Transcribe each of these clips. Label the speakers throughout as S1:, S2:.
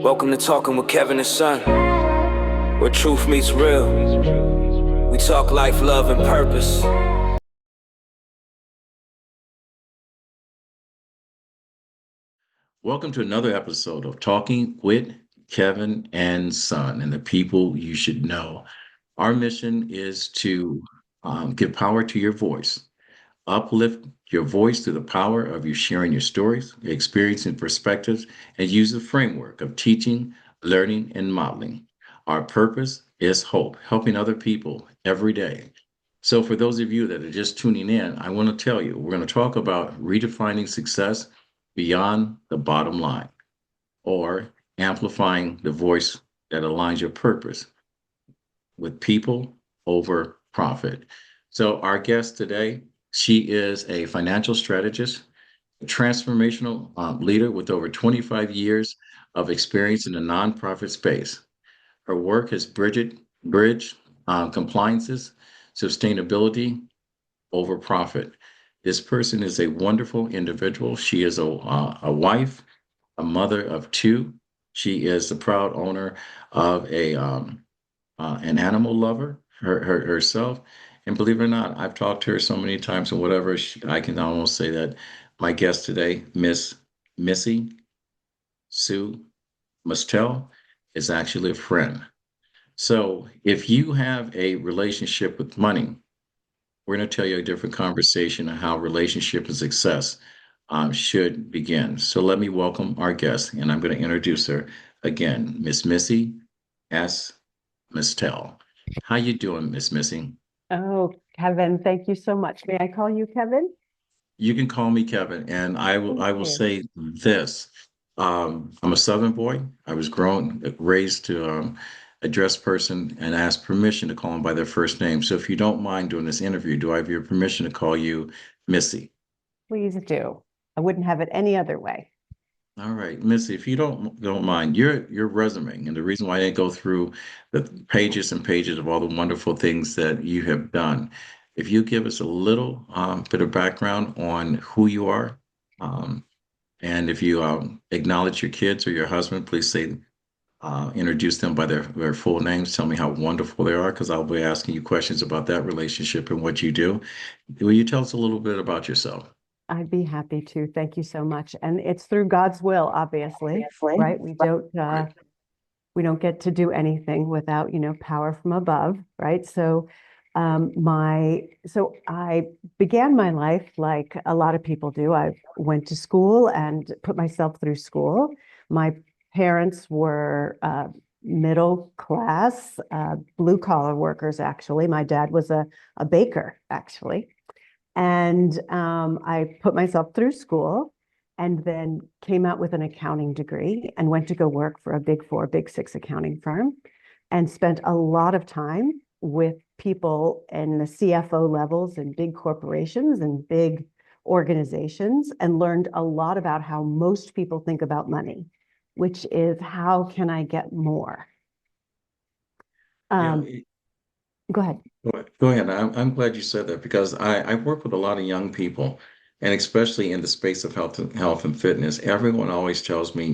S1: Welcome to Talking with Kevin Son, where truth meets real. We talk life, love, and purpose.
S2: Welcome to another episode of Talking Wit Kevin and Son and the people you should know. Our mission is to give power to your voice, uplift your voice through the power of you sharing your stories, your experience and perspectives, and use the framework of teaching, learning, and modeling. Our purpose is hope, helping other people every day. So, for those of you that are just tuning in, I want to tell you we're going to talk about redefining success beyond the bottom line or amplifying the voice that aligns your purpose with people over profit. So, our guest today, she is a financial strategist, a transformational leader with over 25 years of experience in the nonprofit space. Her work has bridged compliances, sustainability over profit. This person is a wonderful individual. She is a wife, a mother of two. She is the proud owner of an animal lover herself. And believe it or not, I've talked to her so many times and whatever, I can almost say that my guest today, Miss Missy Sue Mastel, is actually a friend. So if you have a relationship with money, we're going to tell you a different conversation on how relationship and success should begin. So let me welcome our guest, and I'm going to introduce her again, Miss Missy S. Mastel. How you doing, Miss Missy?
S3: Oh, Kevin, thank you so much. May I call you Kevin?
S2: You can call me Kevin, and I will
S3: Thank
S2: I will
S3: you.
S2: say this. I'm a Southern boy. I was raised to address person and ask permission to call them by their first name. So if you don't mind doing this interview, do I have your permission to call you Missy?
S3: Please do. I wouldn't have it any other way.
S2: All right, Missy, if you don't mind, your resume, and the reason why I didn't go through the pages and pages of all the wonderful things that you have done, if you give us a little bit of background on who you are, um, and if you acknowledge your kids or your husband, please say introduce them by their full names. Tell me how wonderful they are, because I'll be asking you questions about that relationship and what you do. Will you tell us a little bit about yourself?
S3: I'd be happy to. Thank you so much. And it's through God's will, obviously, right?
S2: Right.
S3: We don't get to do anything without, power from above, right? So I began my life like a lot of people do. I went to school and put myself through school. My parents were middle class, blue collar workers, actually. My dad was a baker, actually. And I put myself through school and then came out with an accounting degree and went to go work for a big four, big six accounting firm and spent a lot of time with people in the CFO levels in big corporations and big organizations and learned a lot about how most people think about money, which is how can I get more?
S2: Yeah,
S3: Go ahead.
S2: go ahead. I'm glad you said that because I work with a lot of young people, and especially in the space of health and fitness. Everyone always tells me,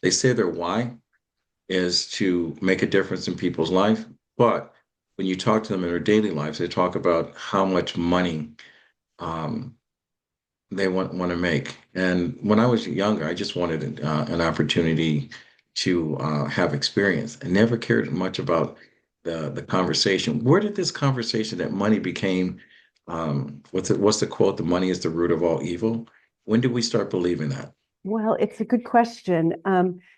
S2: they say their why is to make a difference in people's life, but when you talk to them in their daily lives, they talk about how much money um, they want to make. And when I was younger, I just wanted an opportunity to have experience. I never cared much about the conversation. Where did this conversation that money became? What's the quote? The money is the root of all evil. When did we start believing that?
S3: Well, it's a good question.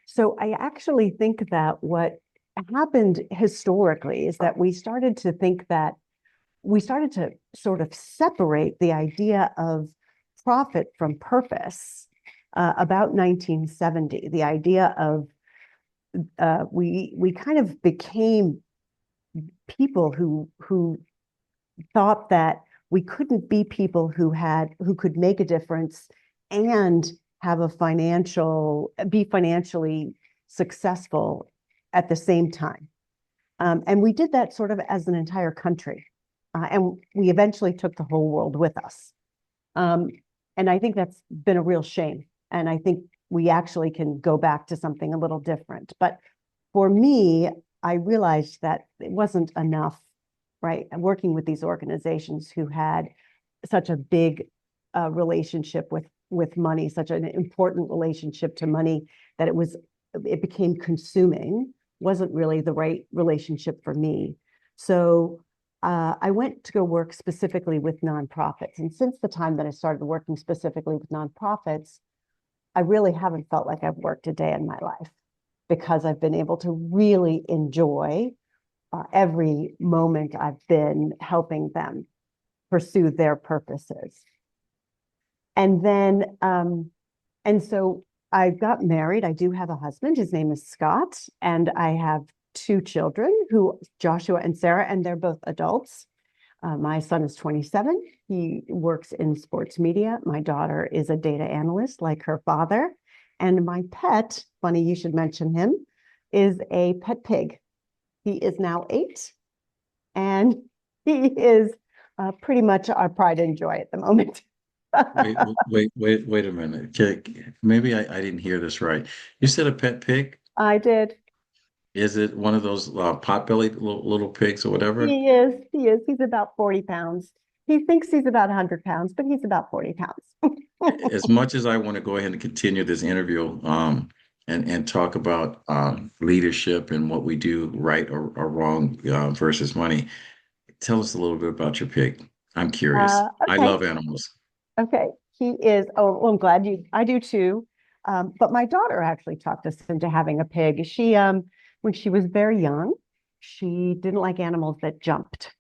S3: So I actually think that what happened historically is that we started to sort of separate the idea of profit from purpose about 1970. The idea of we kind of became people who thought that we couldn't be people who could make a difference and have be financially successful at the same time. And we did that sort of as an entire country. And we eventually took the whole world with us. And I think that's been a real shame. And I think we actually can go back to something a little different. But for me, I realized that it wasn't enough, right? Working with these organizations who had such a big relationship with money, such an important relationship to money, that it became consuming, wasn't really the right relationship for me. So I went to go work specifically with nonprofits. And since the time that I started working specifically with nonprofits, I really haven't felt like I've worked a day in my life, because I've been able to really enjoy every moment I've been helping them pursue their purposes. And then, and so I got married. I do have a husband. His name is Scott, and I have two children, Joshua and Sarah, and they're both adults. My son is 27. He works in sports media. My daughter is a data analyst like her father. And my pet, funny you should mention him, is a pet pig. He is now 8, and he is pretty much our pride and joy at the moment.
S2: Wait a minute. Maybe I didn't hear this right. You said a pet pig?
S3: I did.
S2: Is it one of those pot-bellied little pigs or whatever?
S3: He is. He is. He's about 40 pounds. He thinks he's about 100 pounds, but he's about 40 pounds.
S2: As much as I want to go ahead and continue this interview, and talk about leadership and what we do right or wrong versus money, tell us a little bit about your pig. I'm curious. I
S3: Okay.
S2: love animals.
S3: Okay. He is. Oh, well, I'm glad I do too. But my daughter actually talked us into having a pig. When she was very young, she didn't like animals that jumped.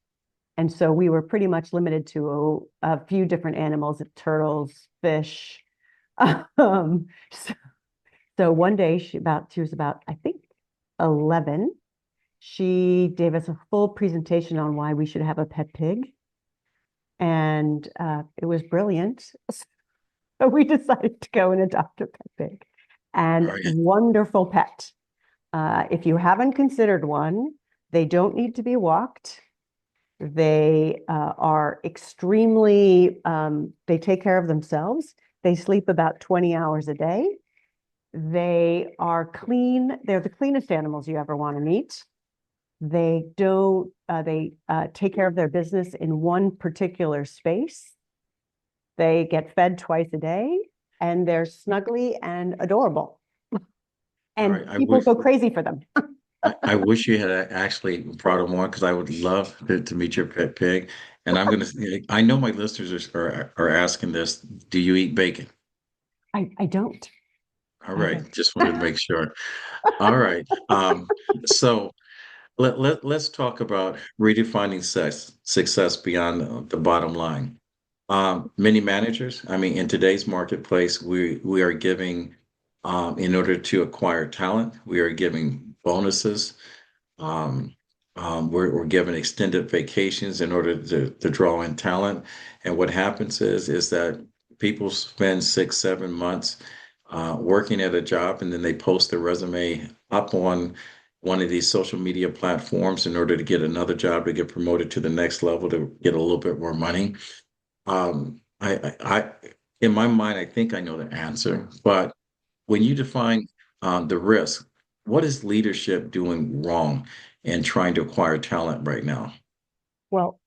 S3: And so we were pretty much limited to a few different animals, turtles, fish. Um, so one day she was about, I think, 11. She gave us a full presentation on why we should have a pet pig. And it was brilliant. So we decided to go and adopt a pet pig. And
S2: All right.
S3: wonderful pet. If you haven't considered one, they don't need to be walked. They are extremely, they take care of themselves. They sleep about 20 hours a day. They are clean. They're the cleanest animals you ever want to meet. They take care of their business in one particular space. They get fed twice a day, and they're snuggly and adorable. And
S2: All right.
S3: people go crazy for them.
S2: I wish you had actually brought him on, because I would love to meet your pet pig. And I know my listeners are asking this. Do you eat bacon?
S3: I don't.
S2: All
S3: I
S2: right.
S3: don't.
S2: Just wanted to make sure. All right. So let's talk about redefining success beyond the bottom line. Many managers, I mean, in today's marketplace, we are giving, in order to acquire talent, we are giving bonuses. Um, we're given extended vacations in order to draw in talent. And what happens is that people spend 6, 7 months working at a job, and then they post their resume up on one of these social media platforms in order to get another job, to get promoted to the next level, to get a little bit more money. I in my mind, I think I know the answer, but when you define the risk, what is leadership doing wrong in trying to acquire talent right now?
S3: Well,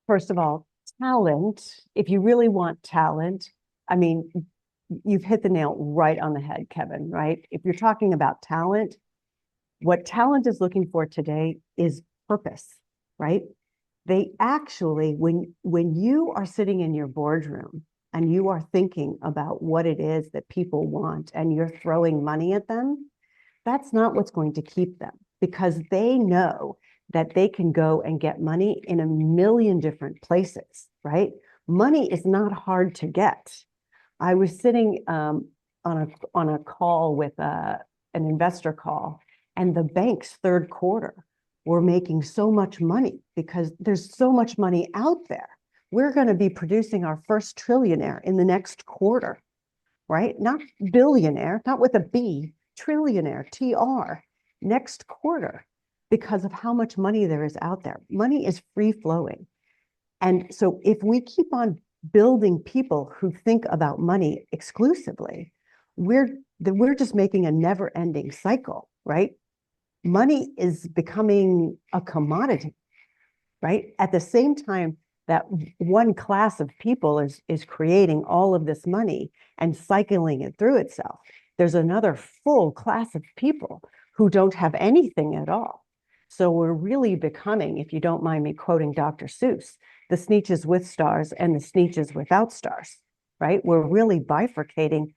S3: first of all, talent, if you really want talent, I mean, you've hit the nail right on the head, Kevin, right? If you're talking about talent, what talent is looking for today is purpose, right? They actually, when you are sitting in your boardroom and you are thinking about what it is that people want and you're throwing money at them, that's not what's going to keep them, because they know that they can go and get money in a million different places, right? Money is not hard to get. I was sitting on a call with an investor call, and the bank's third quarter were making so much money because there's so much money out there. We're going to be producing our first trillionaire in the next quarter, right? Not billionaire, not with a B, trillionaire, TR, next quarter, because of how much money there is out there. Money is free flowing. And so if we keep on building people who think about money exclusively, we're just making a never-ending cycle, right? Money is becoming a commodity, right? At the same time that one class of people is creating all of this money and cycling it through itself, there's another full class of people who don't have anything at all. So we're really becoming, if you don't mind me quoting Dr. Seuss, the Sneetches with stars and the Sneetches without stars, right? We're really bifurcating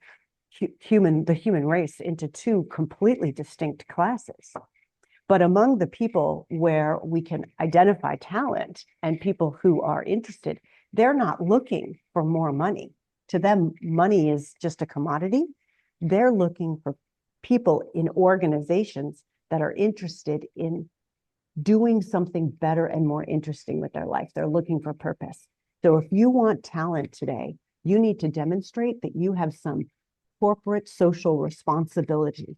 S3: the human race into two completely distinct classes. But among the people where we can identify talent and people who are interested, they're not looking for more money. To them, money is just a commodity. They're looking for people in organizations that are interested in doing something better and more interesting with their life. They're looking for purpose. So if you want talent today, you need to demonstrate that you have some corporate social responsibility,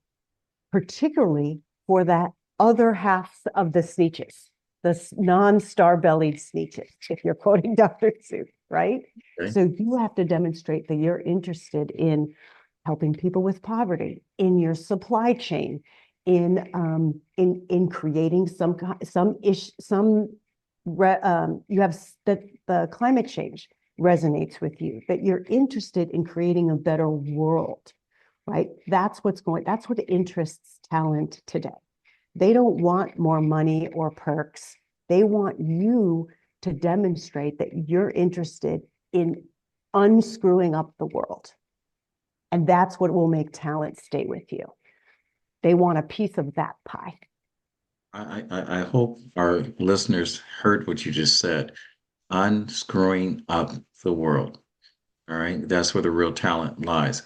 S3: particularly for that other half of the Sneetches, the non-star-bellied Sneetches, if you're quoting Dr. Seuss, right?
S2: Okay.
S3: So you have to demonstrate that you're interested in helping people with poverty, in your supply chain, in creating you have that the climate change resonates with you, that you're interested in creating a better world, right? That's what interests talent today. They don't want more money or perks. They want you to demonstrate that you're interested in unscrewing up the world. And that's what will make talent stay with you. They want a piece of that pie.
S2: I hope our listeners heard what you just said. Unscrewing up the world. All right. That's where the real talent lies.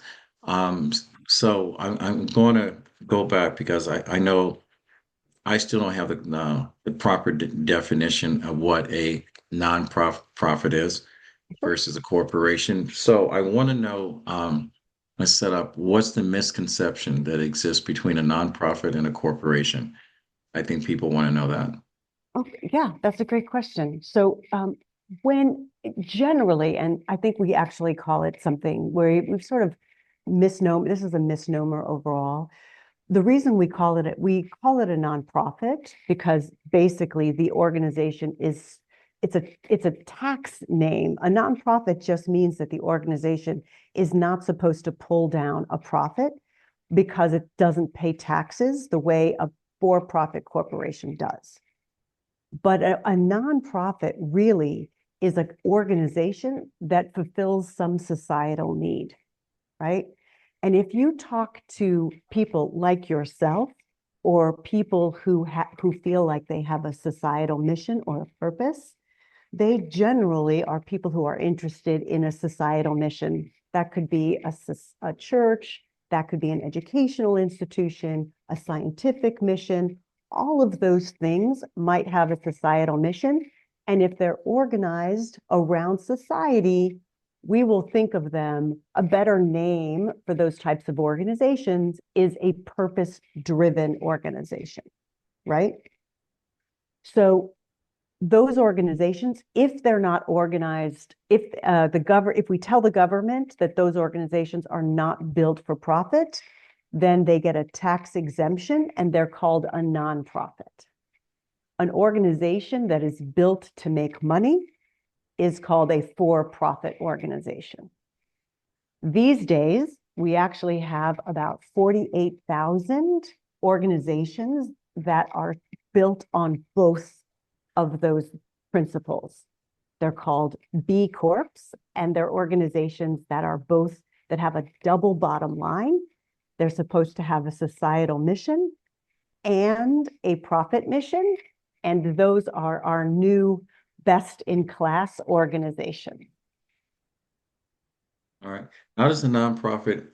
S2: So I'm going to go back because I know I still don't have the proper definition of what a non-profit is versus a corporation. So I want to know, let's set up what's the misconception that exists between a nonprofit and a corporation. I think people want to know that.
S3: Okay, yeah, that's a great question. So when generally, and I think we actually call it something where we've sort of misnomer, this is a misnomer overall. The reason we call it a nonprofit because basically the organization it's a tax name. A nonprofit just means that the organization is not supposed to pull down a profit because it doesn't pay taxes the way a for-profit corporation does. But a nonprofit really is an organization that fulfills some societal need, right? And if you talk to people like yourself or people who feel like they have a societal mission or a purpose, they generally are people who are interested in a societal mission. That could be a church, that could be an educational institution, a scientific mission. All of those things might have a societal mission. And if they're organized around society, we will think of them, a better name for those types of organizations is a purpose-driven organization, right? So those organizations, if they're not organized, if we tell the government that those organizations are not built for profit, then they get a tax exemption and they're called a nonprofit. An organization that is built to make money is called a for-profit organization. These days, we actually have about 48,000 organizations that are built on both of those principles. They're called B Corps, and they're organizations that have a double bottom line. They're supposed to have a societal mission and a profit mission, and those are our new best-in-class organization.
S2: All right. How does a nonprofit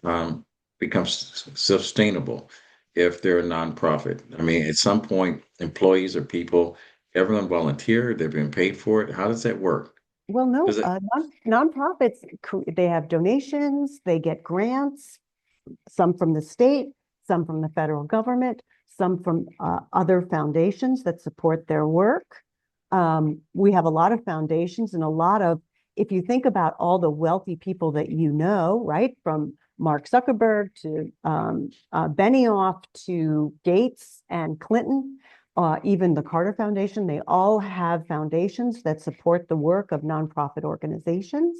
S2: become sustainable if they're a nonprofit? I mean, at some point, employees or people, everyone volunteer, they're being paid for it. How does that work?
S3: Well, no,
S2: Does it,
S3: nonprofits, they have donations, they get grants, some from the state, some from the federal government, some from other foundations that support their work. We have a lot of foundations and if you think about all the wealthy people that you know, right, from Mark Zuckerberg to Benioff to Gates and Clinton, even the Carter Foundation, they all have foundations that support the work of nonprofit organizations.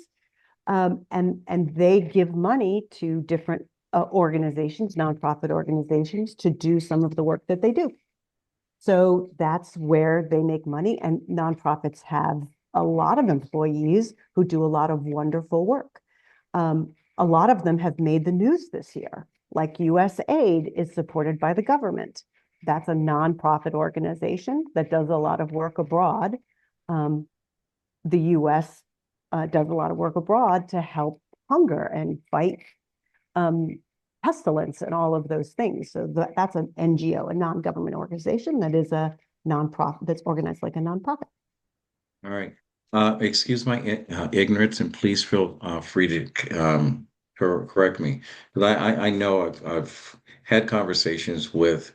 S3: And they give money to different organizations, nonprofit organizations, to do some of the work that they do. So that's where they make money. And nonprofits have a lot of employees who do a lot of wonderful work. A lot of them have made the news this year, like USAID is supported by the government. That's a nonprofit organization that does a lot of work abroad. The US does a lot of work abroad to help hunger and fight pestilence and all of those things. So that's an NGO, a non-government organization that is a nonprofit, that's organized like a nonprofit.
S2: All right. Excuse my ignorance, and please feel free to correct me, because I know I've had conversations with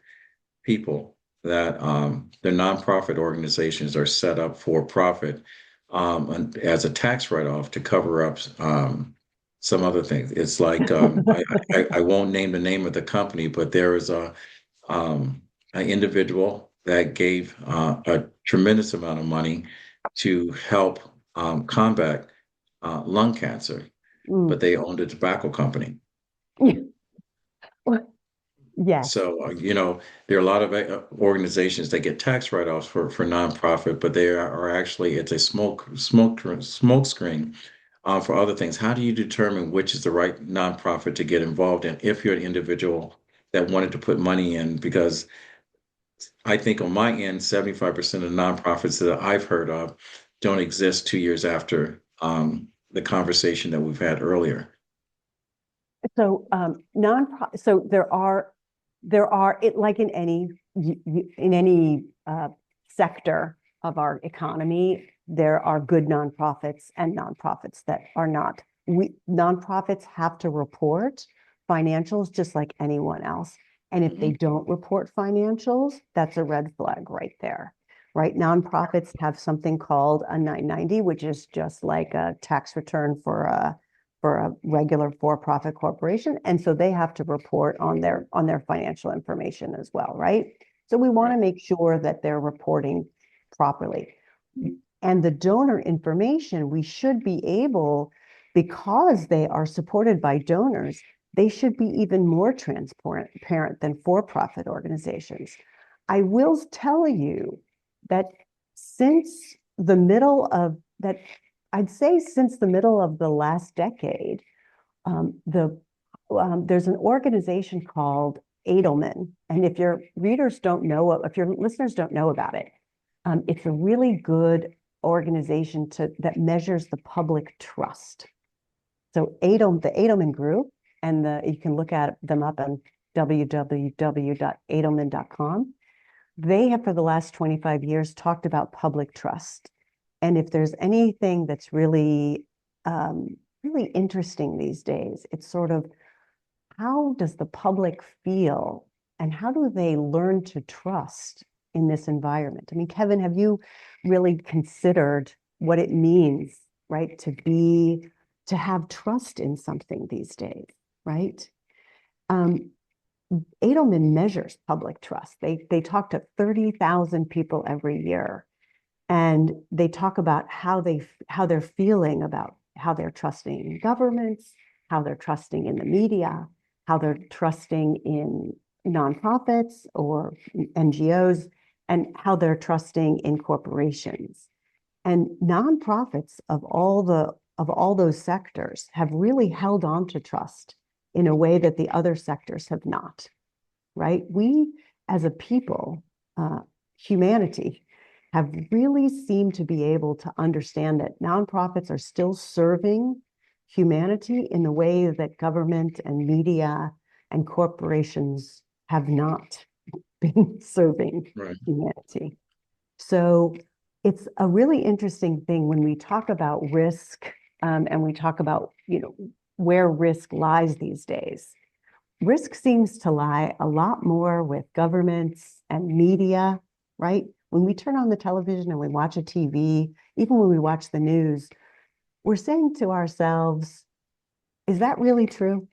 S2: people that their nonprofit organizations are set up for profit as a tax write-off to cover up some other things. It's like I won't name the name of the company, but there is an individual that gave a tremendous amount of money to help combat lung cancer, but they owned a tobacco company.
S3: Yes.
S2: So, there are a lot of organizations that get tax write-offs for nonprofit, but they are actually, it's a smoke screen for other things. How do you determine which is the right nonprofit to get involved in if you're an individual that wanted to put money in? Because I think on my end, 75% of nonprofits that I've heard of don't exist 2 years after the conversation that we've had earlier.
S3: So so there are it, like in any sector of our economy, there are good nonprofits and nonprofits that are not. Nonprofits have to report financials just like anyone else. And if they don't report financials, that's a red flag right there, right? Nonprofits have something called a 990, which is just like a tax return for a regular for-profit corporation. And so they have to report on their financial information as well, right? So we want to make sure that they're reporting properly. And the donor information, we should be able, because they are supported by donors, they should be even more transparent than for-profit organizations. I will tell you that since the middle of that, I'd say since the middle of the last decade, there's an organization called Edelman. And if your readers don't know, if your listeners don't know about it, it's a really good organization that measures the public trust. So the Edelman Group, and you can look at them up on www.edelman.com. They have, for the last 25 years, talked about public trust. And if there's anything that's really, really interesting these days, it's sort of, how does the public feel and how do they learn to trust in this environment? I mean, Kevin, have you really considered what it means, right, to have trust in something these days, right? Edelman measures public trust. They talk to 30,000 people every year. And they talk about how they're feeling about how they're trusting in governments, how they're trusting in the media, how they're trusting in nonprofits or NGOs, and how they're trusting in corporations. And nonprofits of all those sectors have really held on to trust in a way that the other sectors have not, right? We, as a people, humanity, have really seemed to be able to understand that nonprofits are still serving humanity in the way that government and media and corporations have not been serving humanity. So it's a really interesting thing when we talk about risk, and we talk about, where risk lies these days. Risk seems to lie a lot more with governments and media, right? When we turn on the television and we watch a TV, even when we watch the news, we're saying to ourselves, is that really true?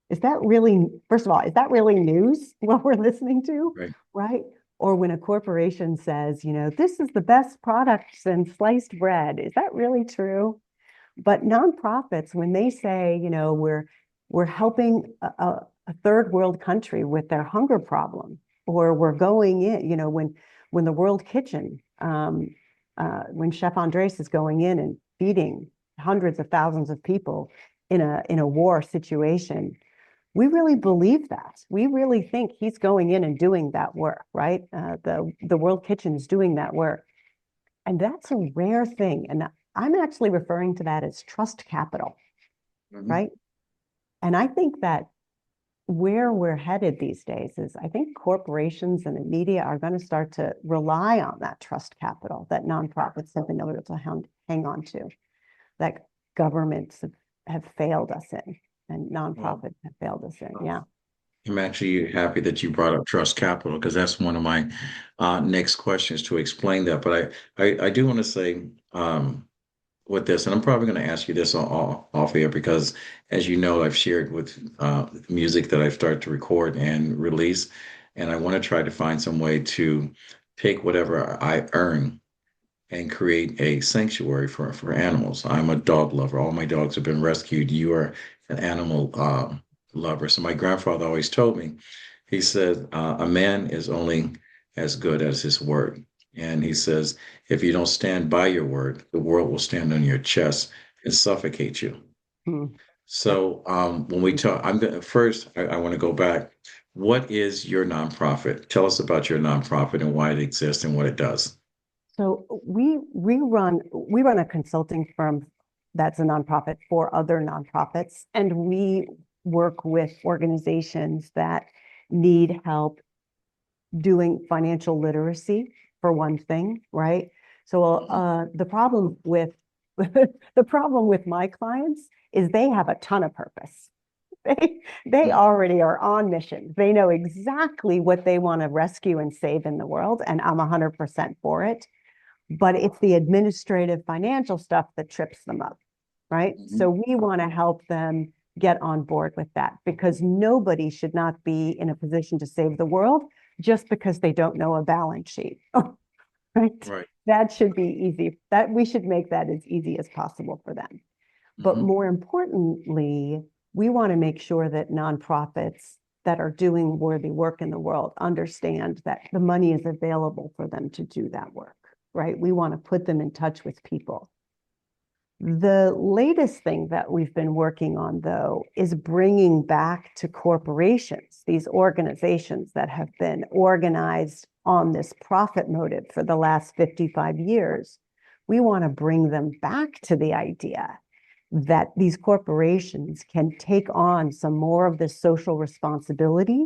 S3: is that really, first of all, is that really news what we're listening to?
S2: Right.
S3: Right? Or when a corporation says, this is the best product since sliced bread, is that really true? But nonprofits, when they say, we're helping a third world country with their hunger problem, or we're going in, when the World Kitchen, when Chef Andres is going in and feeding hundreds of thousands of people in a war situation, we really believe that. We really think he's going in and doing that work, right? The World Kitchen is doing that work. And that's a rare thing. And I'm actually referring to that as trust capital, right? And I think that where we're headed these days is I think corporations and the media are going to start to rely on that trust capital that nonprofits have been able to hang on to, that governments have failed us in, and nonprofits have failed us in. Yeah.
S2: I'm actually happy that you brought up trust capital because that's one of my next questions to explain that. But I do want to say with this, and I'm probably going to ask you this off air because, as you know, I've shared with music that I've started to record and release, and I want to try to find some way to take whatever I earn and create a sanctuary for animals. I'm a dog lover. All my dogs have been rescued. You are an animal lover. So my grandfather always told me, he said, a man is only as good as his word. And he says, if you don't stand by your word, the world will stand on your chest and suffocate you.
S3: Hmm.
S2: So when we talk, I'm gonna first, I want to go back. What is your nonprofit? Tell us about your nonprofit and why it exists and what it does.
S3: So we run a consulting firm that's a nonprofit for other nonprofits, and we work with organizations that need help doing financial literacy, for one thing, right? So the problem with the problem with my clients is they have a ton of purpose. They already are on mission. They know exactly what they want to rescue and save in the world, and I'm 100% for it. But it's the administrative financial stuff that trips them up, right? So we want to help them get on board with that, because nobody should not be in a position to save the world just because they don't know a balance sheet, right?
S2: Right.
S3: That should be easy. That we should make that as easy as possible for them. But more importantly, we want to make sure that nonprofits that are doing worthy work in the world understand that the money is available for them to do that work, right? We want to put them in touch with people. The latest thing that we've been working on, though, is bringing back to corporations, these organizations that have been organized on this profit motive for the last 55 years. We want to bring them back to the idea that these corporations can take on some more of this social responsibility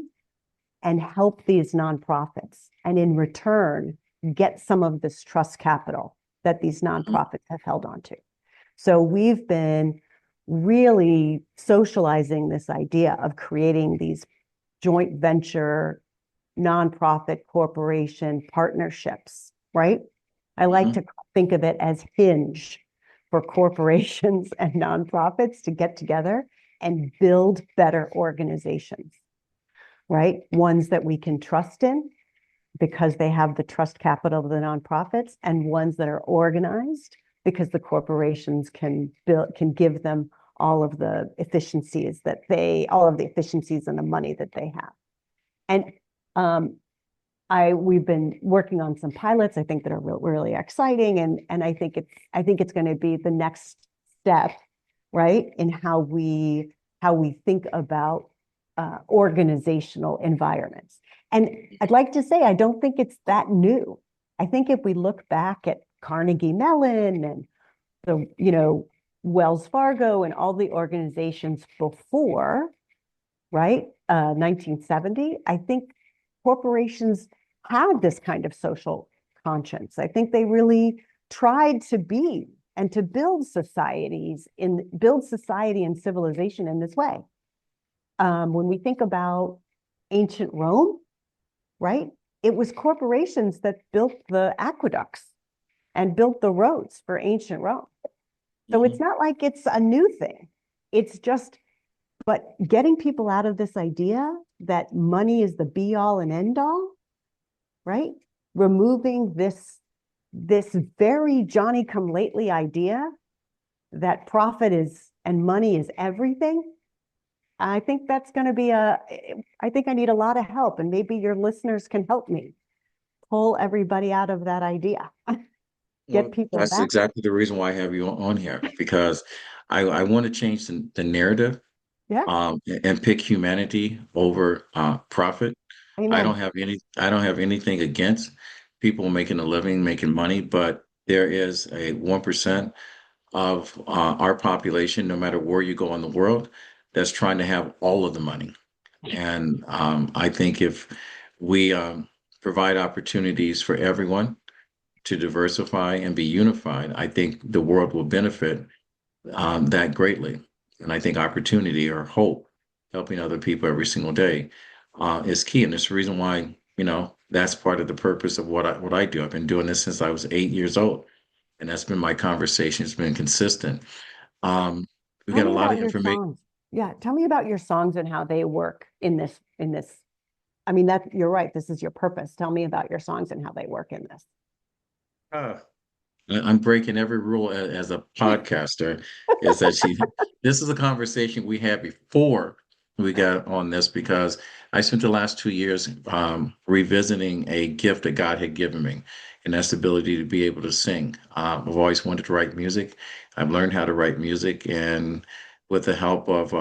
S3: and help these nonprofits, and in return, get some of this trust capital that these nonprofits have held on to. So we've been really socializing this idea of creating these joint venture nonprofit corporation partnerships, right? I like to think of it as Hinge for corporations and nonprofits to get together and build better organizations, right? Ones that we can trust in because they have the trust capital of the nonprofits, and ones that are organized because the corporations can give them all of the efficiencies and the money that they have. And we've been working on some pilots, I think, that are really exciting, and I think it's going to be the next step, right, in how we think about organizational environments. And I'd like to say I don't think it's that new. I think if we look back at Carnegie Mellon and the Wells Fargo and all the organizations before, right, 1970, I think corporations had this kind of social conscience. I think they really tried to be and to build society and civilization in this way. When we think about ancient Rome, right, it was corporations that built the aqueducts and built the roads for ancient Rome. So it's not like it's a new thing. It's just But getting people out of this idea that money is the be all and end all, right? Removing this very Johnny come lately idea that profit is and money is everything. I think that's going to be I think I need a lot of help, and maybe your listeners can help me pull everybody out of that idea. Get
S2: Well,
S3: people
S2: that's
S3: back.
S2: exactly the reason why I have you on here, because I want to change the narrative,
S3: Yeah,
S2: and pick humanity over profit.
S3: amen.
S2: I don't have anything against people making a living, making money, but there is a 1% of our population, no matter where you go in the world, that's trying to have all of the money. And I think if we provide opportunities for everyone to diversify and be unified, I think the world will benefit that greatly. And I think opportunity or hope, helping other people every single day, is key. And it's the reason why, that's part of the purpose of what I do. I've been doing this since I was 8 years old, and that's been my conversation. It's been consistent. We
S3: Tell
S2: got a
S3: me
S2: lot of
S3: about your
S2: information.
S3: songs. Yeah, tell me about your songs and how they work in this. I mean, that you're right. This is your purpose. Tell me about your songs and how they work in this.
S2: I'm breaking every rule as a podcaster. Is that this is a conversation we had before we got on this, because I spent the last 2 years revisiting a gift that God had given me, and that's the ability to be able to sing. I've always wanted to write music. I've learned how to write music, and with the help of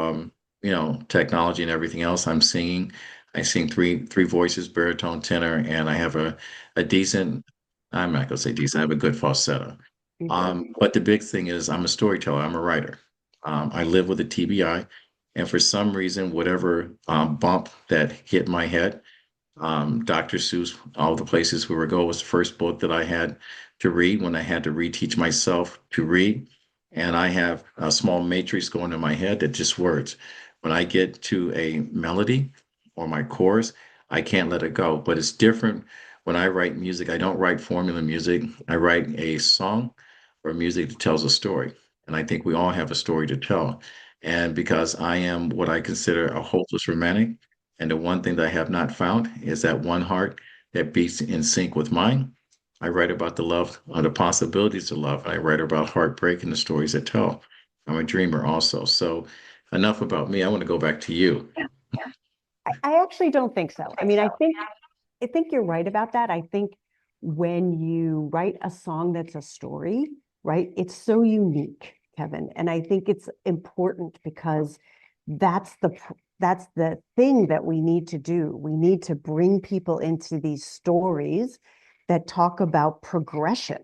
S2: technology and everything else, I'm singing. I sing three voices, baritone, tenor, and I have a decent, I'm not gonna say decent. I have a good falsetto.
S3: You do.
S2: But the big thing is I'm a storyteller. I'm a writer. I live with a TBI, and for some reason, whatever bump that hit my head, Dr. Seuss, All the Places We Would Go was the first book that I had to read when I had to reteach myself to read. And I have a small matrix going in my head that just words. When I get to a melody or my chorus, I can't let it go. But it's different when I write music. I don't write formula music. I write a song or music that tells a story. And I think we all have a story to tell. And because I am what I consider a hopeless romantic, and the one thing that I have not found is that one heart that beats in sync with mine. I write about the love, the possibilities of love. I write about heartbreak and the stories that tell. I'm a dreamer also. So enough about me. I want to go back to you.
S3: I actually don't think so. I mean, I think you're right about that. I think when you write a song that's a story, right, it's so unique, Kevin. And I think it's important because that's that's the thing that we need to do. We need to bring people into these stories that talk about progression,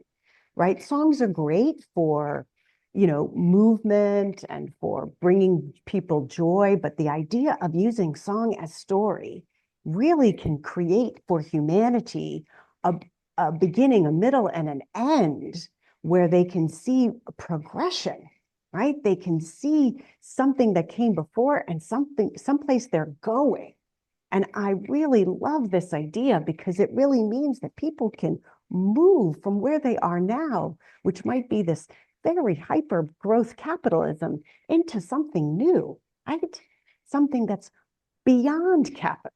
S3: right? Songs are great for, movement and for bringing people joy, but the idea of using song as story really can create for humanity a, a beginning, a middle, and an end where they can see progression, right? They can see something that came before and someplace they're going. And I really love this idea because it really means that people can move from where they are now, which might be this very hyper growth capitalism, into something new, right? Something that's beyond capital,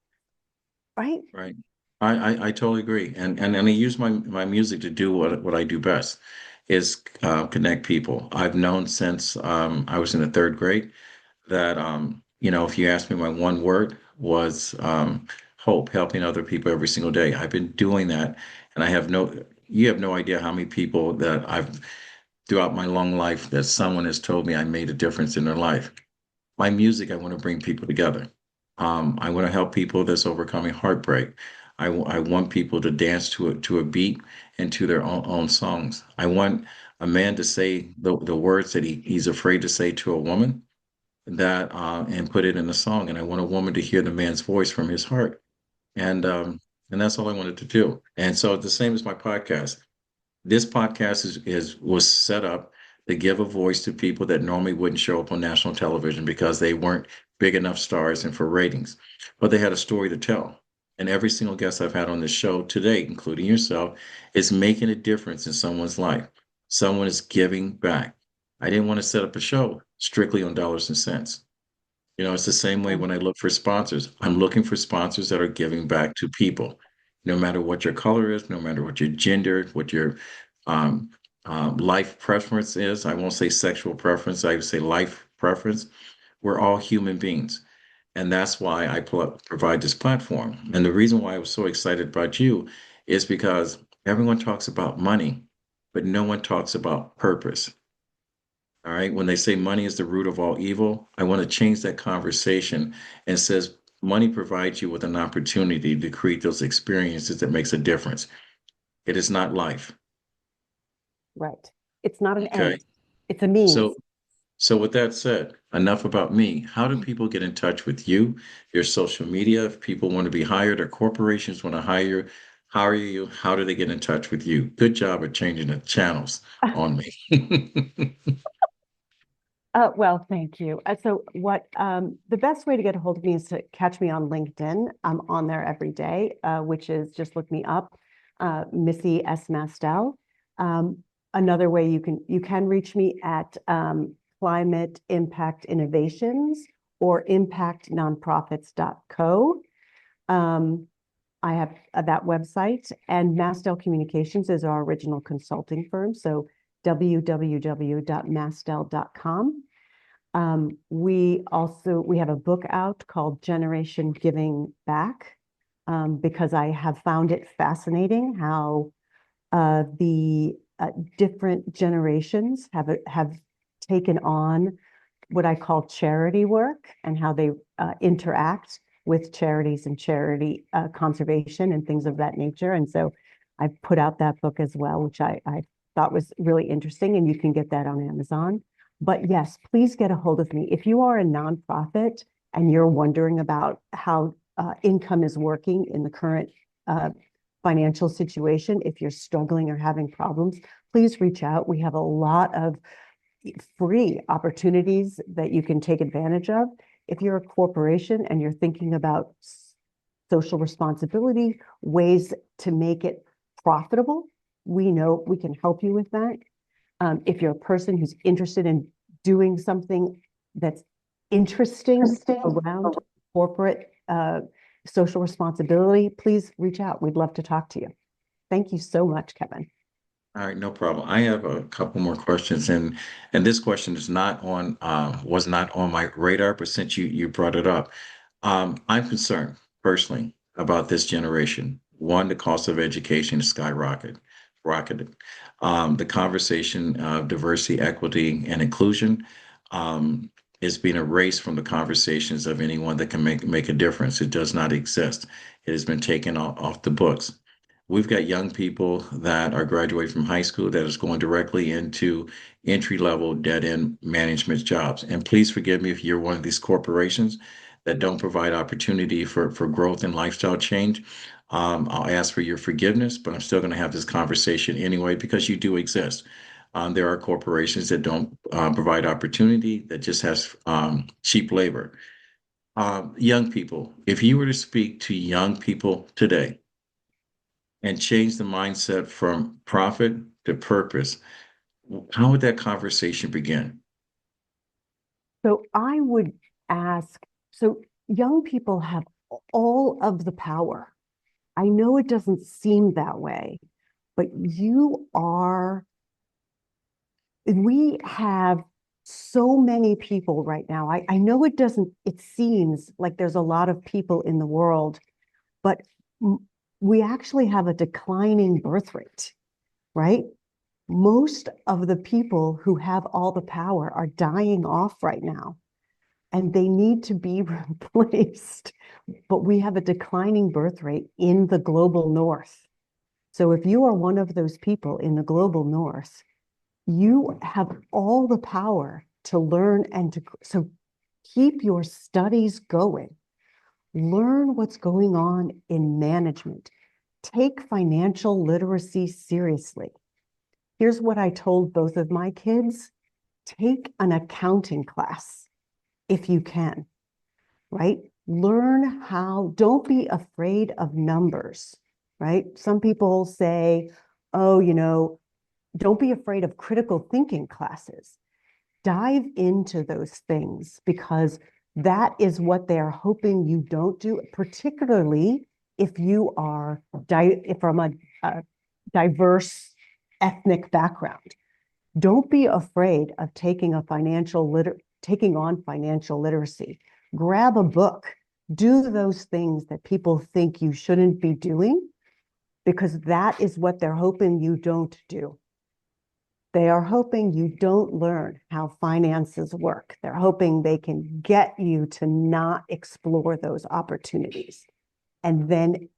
S3: right?
S2: Right. I totally agree. And I use my music to do what I do best, is connect people. I've known since I was in the third grade that if you ask me, my one word was hope, helping other people every single day. I've been doing that, and you have no idea how many people that I've throughout my long life that someone has told me I made a difference in their life. My music, I want to bring people together. I want to help people that's overcoming heartbreak. I want people to dance to a beat and to their own songs. I want a man to say the words that he's afraid to say to a woman, that and put it in a song. And I want a woman to hear the man's voice from his heart. And that's all I wanted to do. And so the same as my podcast. This podcast was set up to give a voice to people that normally wouldn't show up on national television because they weren't big enough stars and for ratings, but they had a story to tell. And every single guest I've had on this show today, including yourself, is making a difference in someone's life. Someone is giving back. I didn't want to set up a show strictly on dollars and cents. You know, it's the same way when I look for sponsors. I'm looking for sponsors that are giving back to people, no matter what your color is, no matter what your gender, what your um, life preference is. I won't say sexual preference, I would say life preference. We're all human beings. And that's why I provide this platform. And the reason why I was so excited about you is because everyone talks about money, but no one talks about purpose. All right. When they say money is the root of all evil, I want to change that conversation and says money provides you with an opportunity to create those experiences that makes a difference. It is not life.
S3: Right. It's not an
S2: Okay.
S3: end. It's a means.
S2: So so with that said, enough about me. How do people get in touch with you, your social media? If people want to be hired or corporations want to hire you, how do they get in touch with you? Good job at changing the channels on me.
S3: Well, thank you. So the best way to get a hold of me is to catch me on LinkedIn. I'm on there every day, which is just look me up, Missy S. Mastel. Another way you can reach me at Climate Impact Innovations or impactnonprofits.co. I have that website, and Mastel Communications is our original consulting firm. So www.mastel.com. We have a book out called Generation Giving Back, because I have found it fascinating how the different generations have taken on what I call charity work and how they interact with charities and charity conservation and things of that nature. And so I put out that book as well, which I thought was really interesting, and you can get that on Amazon. But yes, please get a hold of me. If you are a nonprofit and you're wondering about how income is working in the current financial situation, if you're struggling or having problems, please reach out. We have a lot of free opportunities that you can take advantage of. If you're a corporation and you're thinking about social responsibility, ways to make it profitable, we know we can help you with that. If you're a person who's interested in doing something that's interesting around corporate social responsibility, please reach out. We'd love to talk to you. Thank you so much, Kevin.
S2: All right, no problem. I have a couple more questions, and this question is not on was not on my radar, but since you brought it up, I'm concerned personally about this generation. One, the cost of education is rocketed. The conversation of diversity, equity, and inclusion is being erased from the conversations of anyone that can make a difference. It does not exist. It has been taken off the books. We've got young people that are graduating from high school that is going directly into entry-level dead-end management jobs. And please forgive me if you're one of these corporations that don't provide opportunity for growth and lifestyle change. I'll ask for your forgiveness, but I'm still going to have this conversation anyway because you do exist. There are corporations that don't provide opportunity, that just has cheap labor. Young people, if you were to speak to young people today, and change the mindset from profit to purpose, how would that conversation begin?
S3: So I would ask, so young people have all of the power. I know it doesn't seem that way, but we have so many people right now. I know it seems like there's a lot of people in the world, but we actually have a declining birth rate, right? Most of the people who have all the power are dying off right now, and they need to be replaced. But we have a declining birth rate in the global north. So if you are one of those people in the global north, you have all the power to learn so keep your studies going. Learn what's going on in management. Take financial literacy seriously. Here's what I told both of my kids. Take an accounting class if you can, right? Learn don't be afraid of numbers, right? Some people say, oh, don't be afraid of critical thinking classes. Dive into those things because That is what they're hoping you don't do, particularly if you are from a diverse ethnic background. Don't be afraid of taking on financial literacy. Grab a book. Do those things that people think you shouldn't be doing, because that is what they're hoping you don't do. They are hoping you don't learn how finances work. They're hoping they can get you to not explore those opportunities and then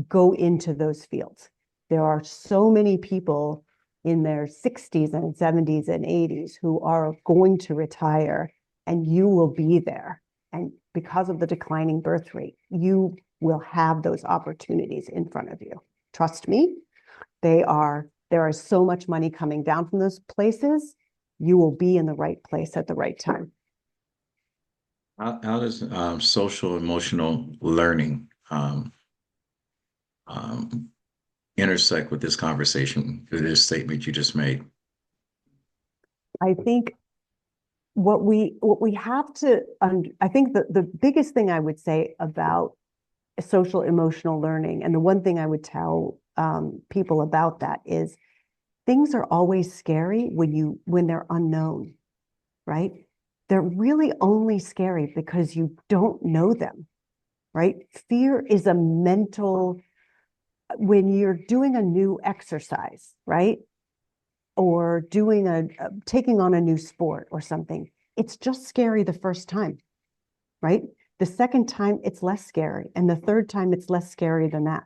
S3: go into those fields. There are so many people in their 60s and 70s and 80s who are going to retire, and you will be there. And because of the declining birth rate, you will have those opportunities in front of you. Trust me, there is so much money coming down from those places. You will be in the right place at the right time.
S2: How does social emotional learning intersect with this conversation, with this statement you just made?
S3: I think what we have to, I think the biggest thing I would say about social emotional learning, and the one thing I would tell people about that is things are always scary when they're unknown, right? They're really only scary because you don't know them, right? Fear is a mental, when you're doing a new exercise, right? Or taking on a new sport or something, it's just scary the first time, right? The second time, it's less scary. And the third time, it's less scary than that.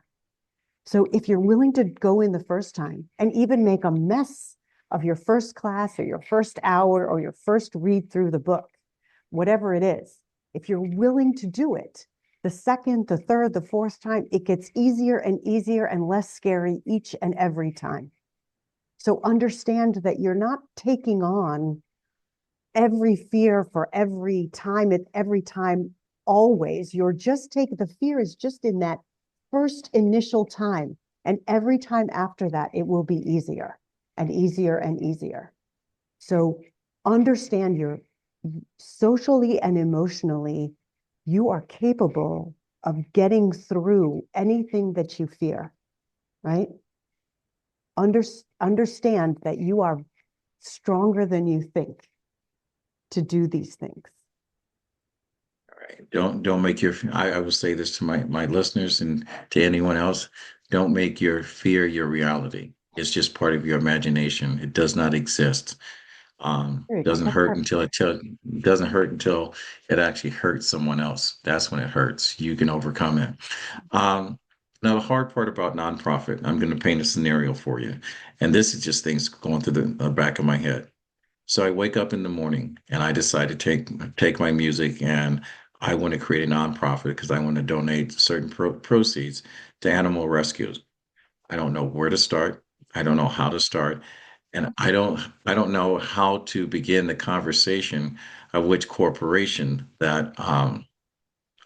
S3: So if you're willing to go in the first time and even make a mess of your first class or your first hour or your first read through the book, whatever it is, if you're willing to do it, the second, the third, the fourth time, it gets easier and less scary each and every time. So understand that you're not taking on every fear for every time, always. You're just the fear is just in that first initial time. And every time after that, it will be easier and easier and easier. So understand you're socially and emotionally, you are capable of getting through anything that you fear, right? Understand that you are stronger than you think to do these things.
S2: Don't make I will say this to my listeners and to anyone else. Don't make your fear your reality. It's just part of your imagination. It does not exist. Doesn't hurt until it actually hurts someone else. That's when it hurts. You can overcome it. Now the hard part about nonprofit, I'm going to paint a scenario for you, and this is just things going through the back of my head. So I wake up in the morning and I decide to take my music, and I want to create a nonprofit because I want to donate certain proceeds to animal rescues. I don't know where to start. I don't know how to start. And I don't know how to begin the conversation of which corporation that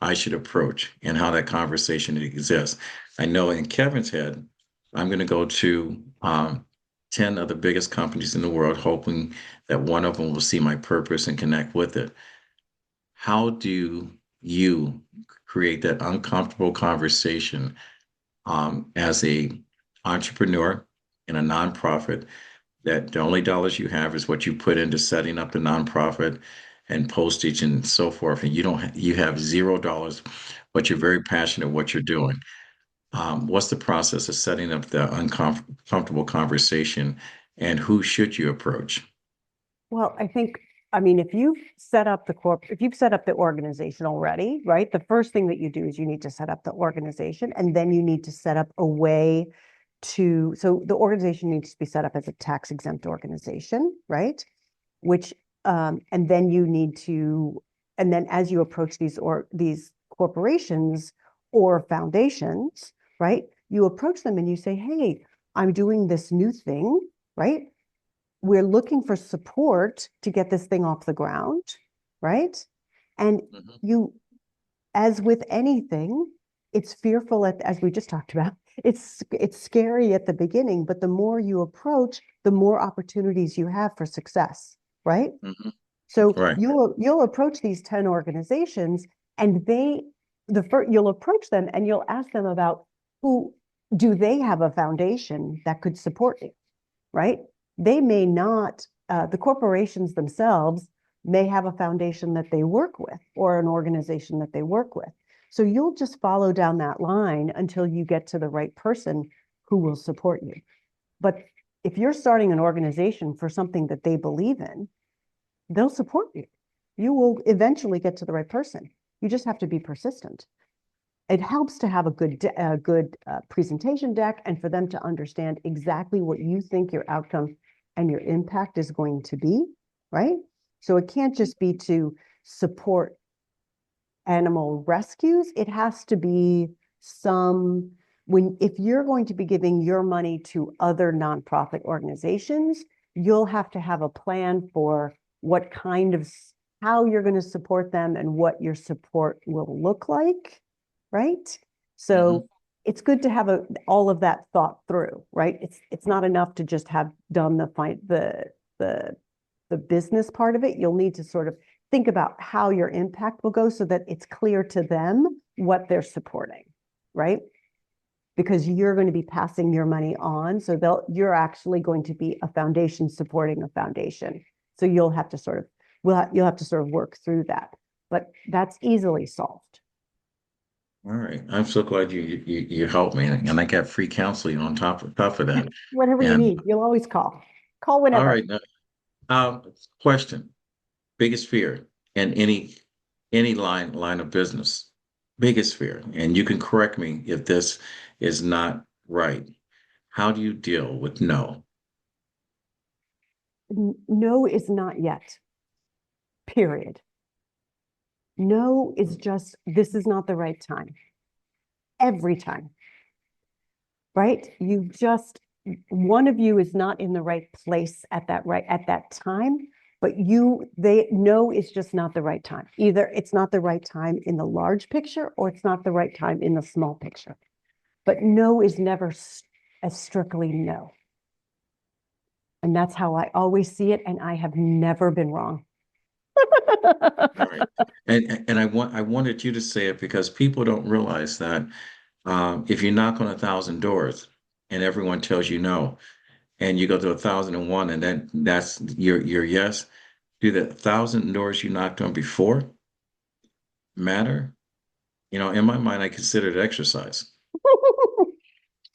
S2: I should approach and how that conversation exists. I know in Kevin's head, I'm going to go to 10 of the biggest companies in the world, hoping that one of them will see my purpose and connect with it. How do you create that uncomfortable conversation as a entrepreneur in a nonprofit, that the only dollars you have is what you put into setting up the nonprofit and postage and so forth, and you have $0, but you're very passionate what you're doing? What's the process of setting up the uncomfortable conversation, and who should you approach?
S3: Well, I mean, if you've set up the organization already, right? The first thing that you do is you need to set up the organization, and then you need to set up a way so the organization needs to be set up as a tax exempt organization, right? And then as you approach these corporations or foundations, right? You approach them and you say, hey, I'm doing this new thing, right? We're looking for support to get this thing off the ground, right? And as with anything, it's fearful as we just talked about. It's scary at the beginning, but the more you approach, the more opportunities you have for success, right?
S2: Mm-hmm.
S3: So
S2: Right.
S3: you'll approach these 10 organizations, and you'll approach them and you'll ask them about who do they have a foundation that could support you, right? They may not, the corporations themselves may have a foundation that they work with or an organization that they work with. So you'll just follow down that line until you get to the right person who will support you. But if you're starting an organization for something that they believe in, they'll support you. You will eventually get to the right person. You just have to be persistent. It helps to have a good presentation deck and for them to understand exactly what you think your outcome and your impact is going to be, right? So it can't just be to support animal rescues. It has to be if you're going to be giving your money to other nonprofit organizations, you'll have to have a plan for how you're going to support them and what your support will look like, right? So it's good to have all of that thought through, right? It's not enough to just have done the business part of it. You'll need to sort of think about how your impact will go so that it's clear to them what they're supporting, right? Because you're going to be passing your money on. So you're actually going to be a foundation supporting a foundation. So you'll have to sort of work through that, but that's easily solved.
S2: All right. I'm so glad you helped me, and I got free counseling on top of that.
S3: Whatever you
S2: And
S3: need, you'll always call. Call
S2: all
S3: whenever.
S2: right. Question: biggest fear in any line of business. Biggest fear, and you can correct me if this is not right. How do you deal with no?
S3: No is not yet. Period. No is just, this is not the right time. Every time. Right? One of you is not in the right place at that time, but no is just not the right time. Either it's not the right time in the large picture or it's not the right time in the small picture. But no is never a strictly no. And that's how I always see it, and I have never been wrong.
S2: All right. And I wanted you to say it because people don't realize that if you knock on 1,000 doors and everyone tells you no, and you go to 1,001 and that's your yes, do the 1,000 doors you knocked on before matter? In my mind, I consider it exercise.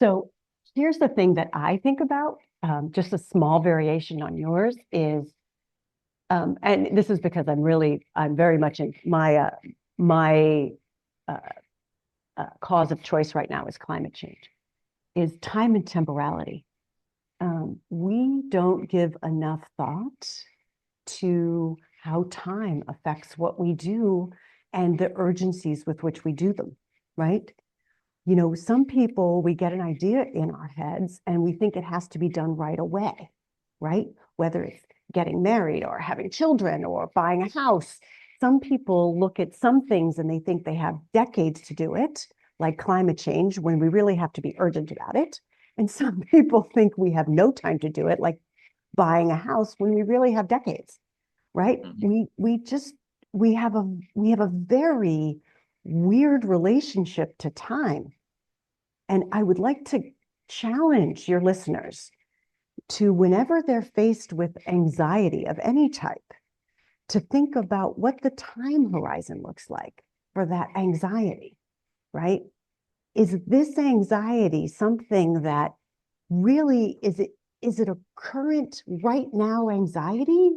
S3: So here's the thing that I think about, just a small variation on yours is, and this is because I'm very much in my cause of choice right now is climate change, is time and temporality. We don't give enough thought to how time affects what we do and the urgencies with which we do them, right? Some people, we get an idea in our heads and we think it has to be done right away, right? Whether it's getting married or having children or buying a house. Some people look at some things and they think they have decades to do it, like climate change, when we really have to be urgent about it. And some people think we have no time to do it, like buying a house, when we really have decades, right? We have a very weird relationship to time. And I would like to challenge your listeners to, whenever they're faced with anxiety of any type, to think about what the time horizon looks like for that anxiety, right? Is this anxiety something that really, is it a current right now anxiety?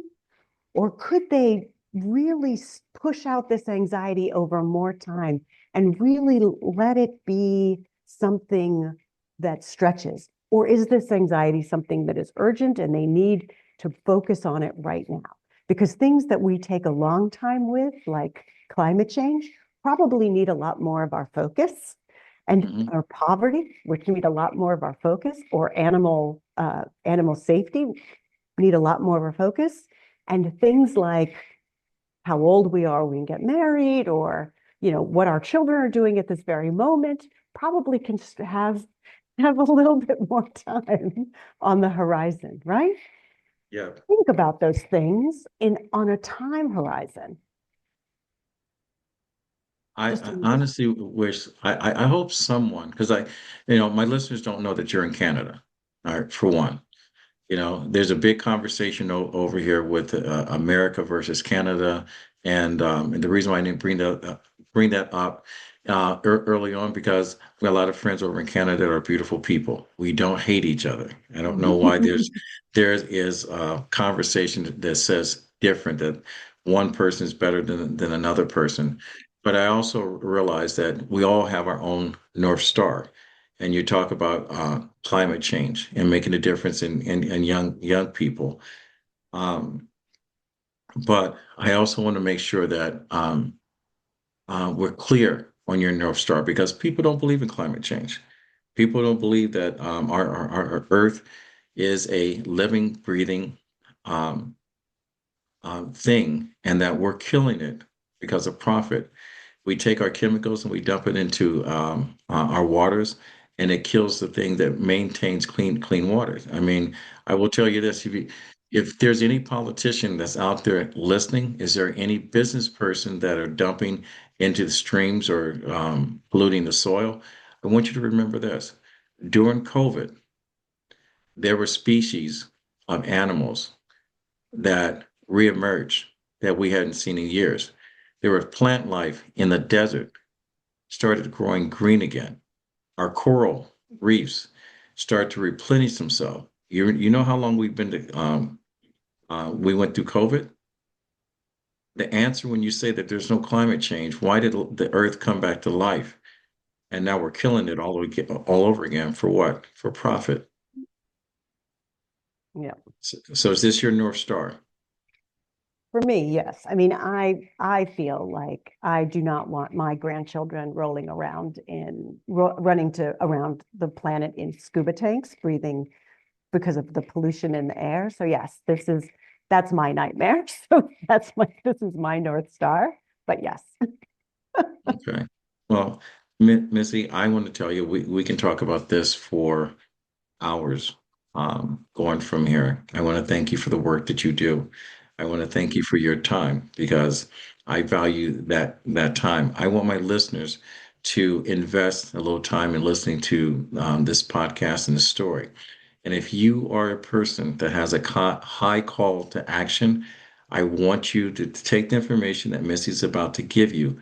S3: Or could they really push out this anxiety over more time and really let it be something that stretches? Or is this anxiety something that is urgent and they need to focus on it right now? Because things that we take a long time with, like climate change, probably need a lot more of our focus, and our poverty, which need a lot more of our focus, or animal safety need a lot more of our focus. And things like how old we are when we get married, or what our children are doing at this very moment, probably can have a little bit more time on the horizon, right?
S2: Yeah.
S3: think about those things on a time horizon.
S2: I honestly wish I hope someone, because my listeners don't know that you're in Canada. All right, for one. There's a big conversation over here with America versus Canada, and the reason why I didn't bring that up early on, because we got a lot of friends over in Canada that are beautiful people. We don't hate each other. I don't know why there is a conversation that says different, that one person is better than another person. But I also realize that we all have our own North Star, and you talk about climate change and making a difference in young people. Um, but I also want to make sure that we're clear on your North Star, because people don't believe in climate change. People don't believe that our Earth is a living, breathing um, thing, and that we're killing it because of profit. We take our chemicals and we dump it into our waters, and it kills the thing that maintains clean water. I mean, I will tell you this: if there's any politician that's out there listening, is there any business person that are dumping into the streams or polluting the soil? I want you to remember this: during COVID, there were species of animals that reemerged that we hadn't seen in years. There was plant life in the desert started growing green again. Our coral reefs start to replenish themselves. You know how long we've been we went through COVID? The answer, when you say that there's no climate change, why did the earth come back to life? And now we're killing it all over again for what? For profit.
S3: Yeah.
S2: So is this your North Star?
S3: For me, yes. I mean, I feel like I do not want my grandchildren rolling around running around the planet in scuba tanks, breathing because of the pollution in the air. So yes, that's my nightmare. So this is my North Star. But yes.
S2: Okay. Well, Missy, I want to tell you, we can talk about this for hours going from here. I want to thank you for the work that you do. I want to thank you for your time, because I value that time. I want my listeners to invest a little time in listening to this podcast and this story. And if you are a person that has a high call to action, I want you to take the information that Missy's about to give you,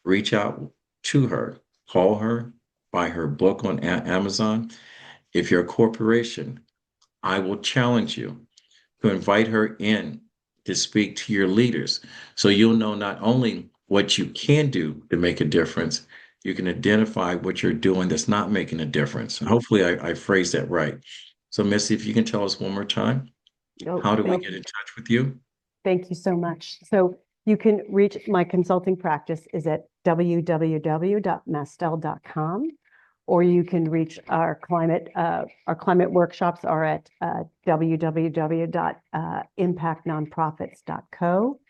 S2: reach out to her, call her, buy her book on Amazon. If you're a corporation, I will challenge you to invite her in to speak to your leaders, so you'll know not only what you can do to make a difference, you can identify what you're doing that's not making a difference. Hopefully, I phrased that right. So, Missy, if you can tell us one more time,
S3: Oh,
S2: how do we get in touch with you?
S3: thank you so much. So you can reach my consulting practice is at www.mastel.com, or you can reach our climate workshops are at www.impactnonprofits.co.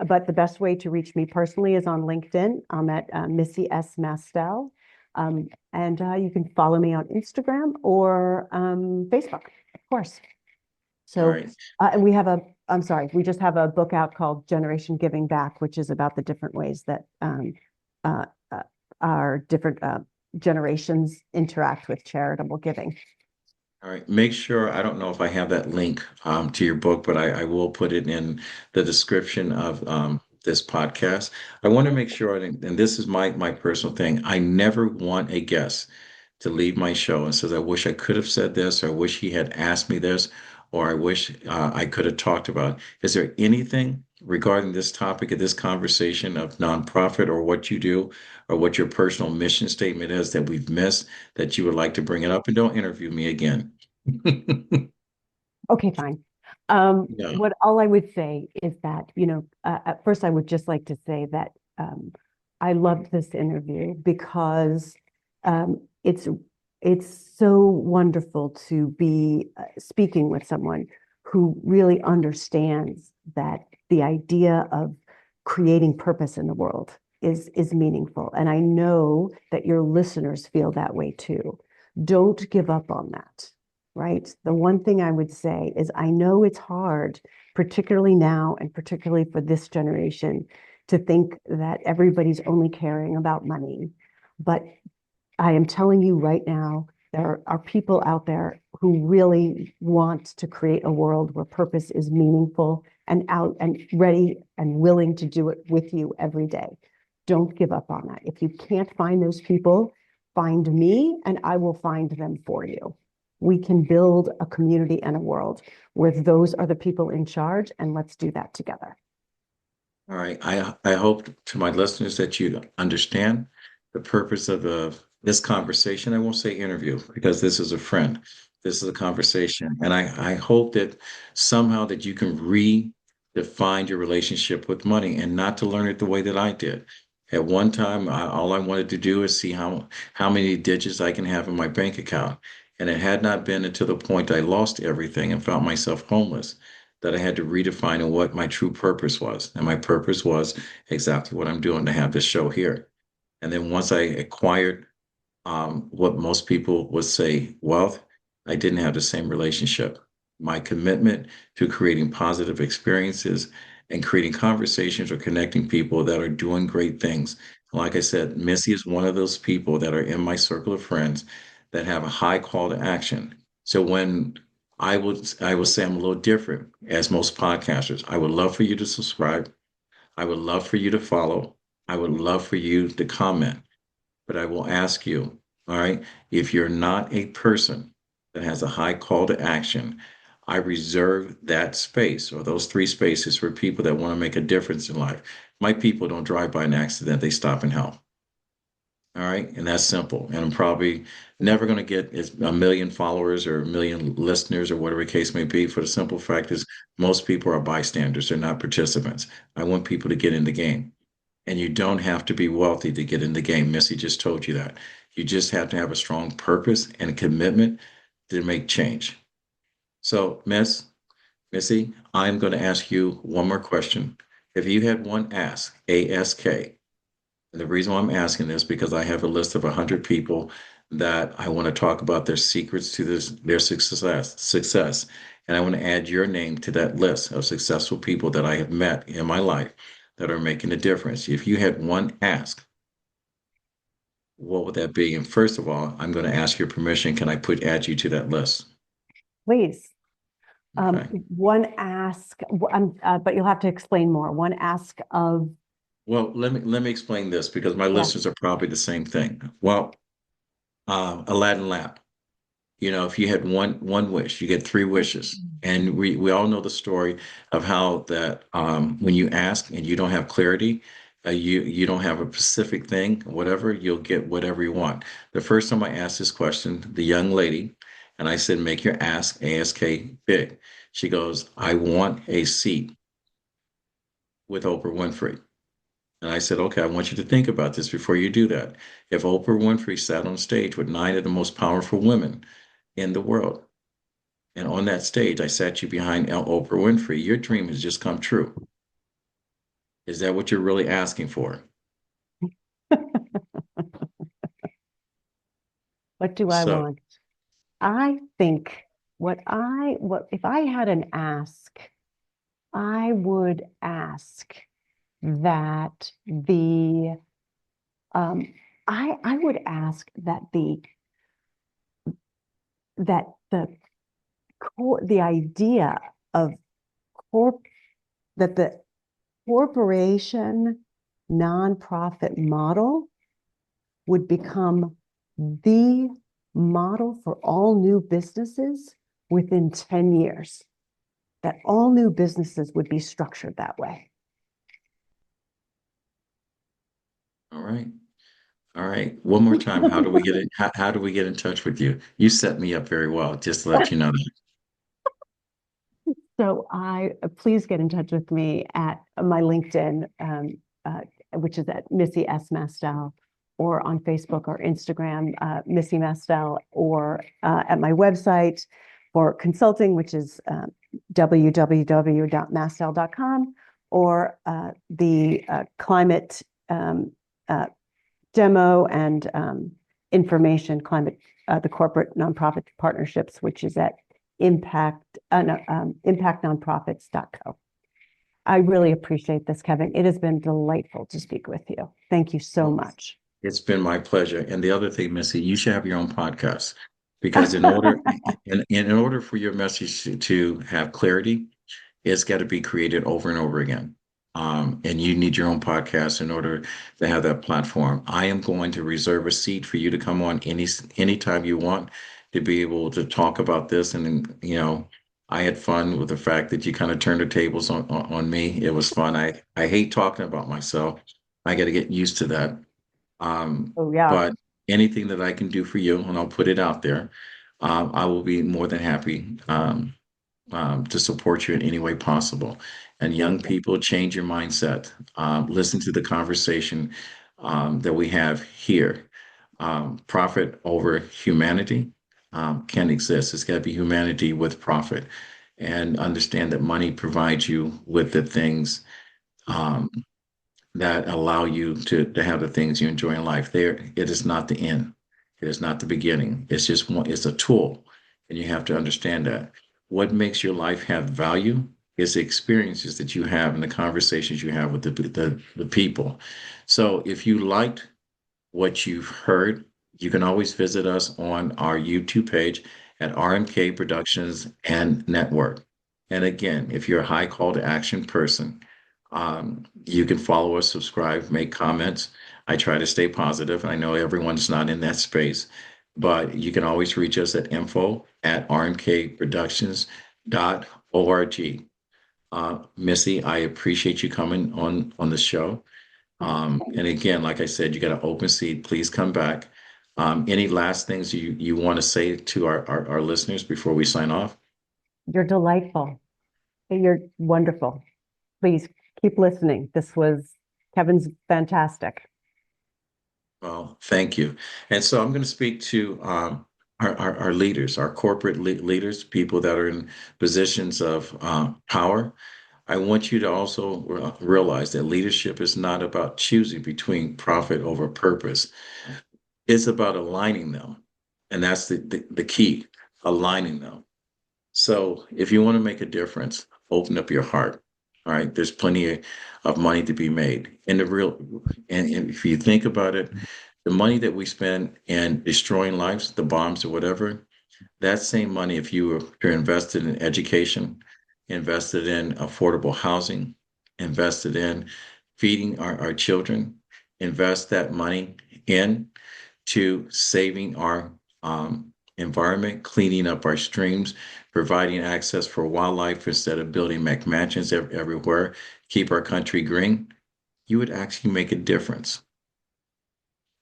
S3: But the best way to reach me personally is on LinkedIn. I'm at Missy S. Mastel. And you can follow me on Instagram or Facebook, of course.
S2: All
S3: So,
S2: right.
S3: and we just have a book out called Generation Giving Back, which is about the different ways that uh, uh, our different generations interact with charitable giving.
S2: All right. Make sure, I don't know if I have that link to your book, but I will put it in the description of this podcast. I want to make sure, and this is my personal thing, I never want a guest to leave my show and says, I wish I could have said this, or I wish he had asked me this, or I wish I could have talked about. Is there anything regarding this topic of this conversation of nonprofit, or what you do, or what your personal mission statement is that we've missed, that you would like to bring it up? And don't interview me again.
S3: Okay, fine.
S2: No.
S3: What all I would say is that, at first I would just like to say that I loved this interview because um, it's it's so wonderful to be speaking with someone who really understands that the idea of creating purpose in the world is meaningful. And I know that your listeners feel that way too. Don't give up on that. right? The one thing I would say is I know it's hard, particularly now and particularly for this generation, to think that everybody's only caring about money. But I am telling you right now, there are people out there who really want to create a world where purpose is meaningful and out and ready and willing to do it with you every day. Don't give up on that. If you can't find those people, find me and I will find them for you. We can build a community and a world where those are the people in charge, and let's do that together.
S2: All right. I hope to my listeners that you understand the purpose of this conversation. I won't say interview because this is a friend. This is a conversation. And I hope that somehow that you can redefine your relationship with money and not to learn it the way that I did. At one time, all I wanted to do is see how many digits I can have in my bank account. And it had not been until the point I lost everything and found myself homeless that I had to redefine what my true purpose was. And my purpose was exactly what I'm doing to have this show here. And then once I acquired what most people would say wealth, I didn't have the same relationship. My commitment to creating positive experiences and creating conversations or connecting people that are doing great things. Like I said, Missy is one of those people that are in my circle of friends that have a high call to action. So when I would say I'm a little different as most podcasters. I would love for you to subscribe. I would love for you to follow. I would love for you to comment. But I will ask you, all right, if you're not a person that has a high call to action, I reserve that space or those three spaces for people that want to make a difference in life. My people don't drive by an accident, they stop and help. All right. And that's simple. And I'm probably never going to get a million followers or a million listeners or whatever the case may be. For the simple fact is, most people are bystanders, they're not participants. I want people to get in the game. And you don't have to be wealthy to get in the game. Missy just told you that. You just have to have a strong purpose and a commitment to make change. So, Missy, I'm going to ask you one more question. If you had one ask, and the reason why I'm asking this because I have a list of 100 people that I want to talk about their secrets to their success. And I want to add your name to that list of successful people that I have met in my life that are making a difference. If you had one ask, what would that be? And first of all, I'm going to ask your permission. Can I add you to that list?
S3: Please.
S2: Okay.
S3: One ask, but you'll have to explain more. One ask of,
S2: Well, let me explain this because my
S3: yeah.
S2: listeners are probably the same thing. Well, Aladdin lamp. You know, if you had one wish, you get three wishes. And we all know the story of how that when you ask and you don't have clarity, you don't have a specific thing, whatever, you'll get whatever you want. The first time I asked this question, the young lady, and I said, make your ask big. She goes, I want a seat with Oprah Winfrey. And I said, okay, I want you to think about this before you do that. If Oprah Winfrey sat on stage with 9 of the most powerful women in the world, and on that stage, I sat you behind Oprah Winfrey, your dream has just come true. Is that what you're really asking for?
S3: What do I
S2: So,
S3: want? I think what if I had an ask, I would ask that I would ask that the idea of that the corporation nonprofit model would become the model for all new businesses within 10 years, that all new businesses would be structured that way.
S2: all right. All right. One more time. How do we get in? How do we get in touch with you? You set me up very well, just to let you know that.
S3: So please get in touch with me at my LinkedIn, which is at Missy S. Mastel, or on Facebook or Instagram, Missy Mastel, or at my website for consulting, which is www.mastel.com, or the climate demo and information, climate the corporate nonprofit partnerships, which is at impactnonprofits.co. I really appreciate this, Kevin. It has been delightful to speak with you. Thank you so much.
S2: It's been my pleasure. And the other thing, Missy, you should have your own podcast because in order in order for your message to have clarity, it's got to be created over and over again. And you need your own podcast in order to have that platform. I am going to reserve a seat for you to come on anytime you want to be able to talk about this. And you know, I had fun with the fact that you kind of turned the tables on me. It was fun. I hate talking about myself. I got to get used to that.
S3: Oh, yeah.
S2: But anything that I can do for you, and I'll put it out there, I will be more than happy to support you in any way possible. And young people, change your mindset. Listen to the conversation that we have here. Profit over humanity can exist. It's got to be humanity with profit. And understand that money provides you with the things um, that allow you to have the things you enjoy in life. There, it is not the end. It is not the beginning. It's just one, it's a tool. And you have to understand that. What makes your life have value is the experiences that you have and the conversations you have with the people. So if you liked what you've heard, you can always visit us on our YouTube page at RMK Productions and Network. And again, if you're a high call to action person, you can follow us, subscribe, make comments. I try to stay positive. I know everyone's not in that space, but you can always reach us at info@rmkproductions.org. Missy, I appreciate you coming on the show. And again, like I said, you got an open seat. Please come back. Any last things you want to say to our listeners before we sign off?
S3: You're delightful. You're wonderful. Please keep listening. Kevin's fantastic.
S2: Well, thank you. And so I'm going to speak to our leaders, our corporate leaders, people that are in positions of power. I want you to also realize that leadership is not about choosing between profit over purpose. It's about aligning them. And that's the key, aligning them. So if you want to make a difference, open up your heart. All right. There's plenty of money to be made. And if you think about it, the money that we spend in destroying lives, the bombs or whatever, that same money, if you were invested in education, invested in affordable housing, invested in feeding our children, invest that money in to saving our environment, cleaning up our streams, providing access for wildlife instead of building McMansions everywhere, keep our country green, you would actually make a difference.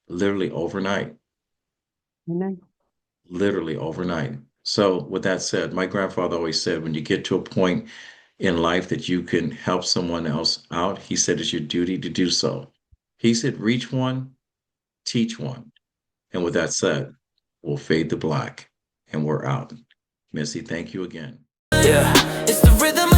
S2: Literally overnight.
S3: Amen.
S2: Literally overnight. So with that said, my grandfather always said, when you get to a point in life that you can help someone else out, he said, it's your duty to do so. He said, reach one, teach one. And with that said, we'll fade to black and we're out. Missy, thank you again.
S1: Yeah, it's the rhythm